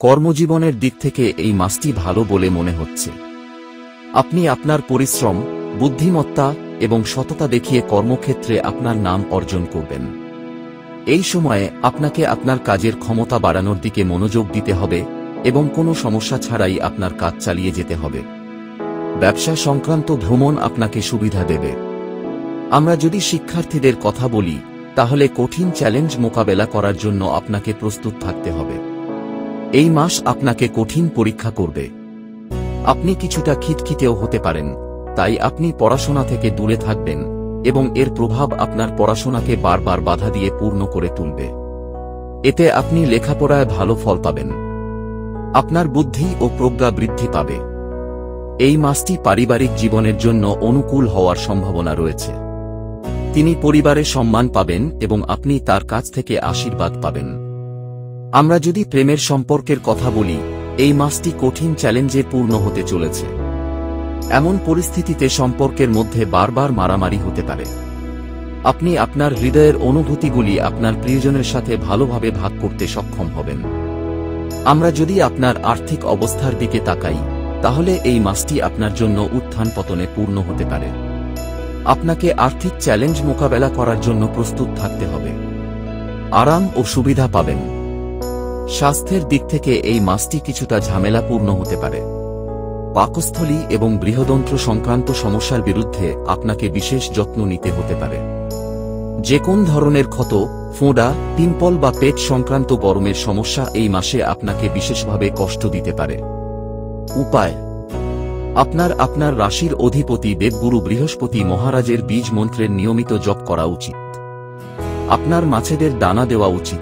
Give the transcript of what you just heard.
কর্মজীবনের দিক থেকে এই মাসটি ভালো বলে মনে হচ্ছে। আপনি আপনার পরিশ্রম, বুদ্ধিমত্তা এবং সততা দেখিয়ে কর্মক্ষেত্রে আপনার নাম অর্জন করবেন। এই সময়ে আপনাকে আপনার কাজের ক্ষমতা বাড়ানোর দিকে মনোযোগ দিতে হবে এবং কোনো সমস্যা ছাড়াই আপনার কাজ চালিয়ে যেতে হবে। ব্যবসা সংক্রান্ত ভ্রমণ আপনাকে সুবিধা দেবে। আমরা যদি শিক্ষার্থীদের কথা বলি, তাহলে কঠিন চ্যালেঞ্জ মোকাবেলা করার জন্য আপনাকে প্রস্তুত থাকতে হবে। এই মাস আপনাকে কঠিন পরীক্ষা করবে। আপনি কিছুটা খিটখিটেও হতে পারেন, তাই আপনি পড়াশোনা থেকে দূরে থাকবেন এবং এর প্রভাব আপনার পড়াশোনাকে বারবার বাধা দিয়ে পূর্ণ করে তুলবে। এতে আপনি লেখাপড়ায় ভালো ফল পাবেন। আপনার বুদ্ধি ও প্রজ্ঞা বৃদ্ধি পাবে। এই মাসটি পারিবারিক জীবনের জন্য অনুকূল হওয়ার সম্ভাবনা রয়েছে। তিনি পরিবারে সম্মান পাবেন এবং আপনি তার কাছ থেকে আশীর্বাদ পাবেন। আমরা যদি প্রেমের সম্পর্কের কথা বলি, এই মাসটি কঠিন চ্যালেঞ্জে পূর্ণ হতে চলেছে। এমন পরিস্থিতিতে সম্পর্কের মধ্যে বারবার মারামারি হতে পারে। আপনি আপনার হৃদয়ের অনুভূতিগুলি আপনার প্রিয়জনের সাথে ভালোভাবে ভাগ করতে সক্ষম হবেন। আমরা যদি আপনার আর্থিক অবস্থার দিকে তাকাই, তাহলে এই মাসটি আপনার জন্য উত্থান পতনে পূর্ণ হতে পারে। আপনাকে আর্থিক চ্যালেঞ্জ মোকাবেলা করার জন্য প্রস্তুত থাকতে হবে। আরাম ও সুবিধা পাবেন। স্বাস্থ্যের দিক থেকে এই মাসটি কিছুটা ঝামেলাপূর্ণ হতে পারে। পাকস্থলী এবং বৃহদন্ত্র সংক্রান্ত সমস্যার বিরুদ্ধে আপনাকে বিশেষ যত্ন নিতে হতে পারে। যে কোন ধরনের ক্ষত, ফোঁড়া, পিম্পল বা পেট সংক্রান্ত গরমের সমস্যা এই মাসে আপনাকে বিশেষভাবে কষ্ট দিতে পারে। উপায়: আপনার রাশির অধিপতি দেবগুরু বৃহস্পতি মহারাজের বীজ মন্ত্রের নিয়মিত জপ করা উচিত। আপনার মাছেদের দানা দেওয়া উচিত।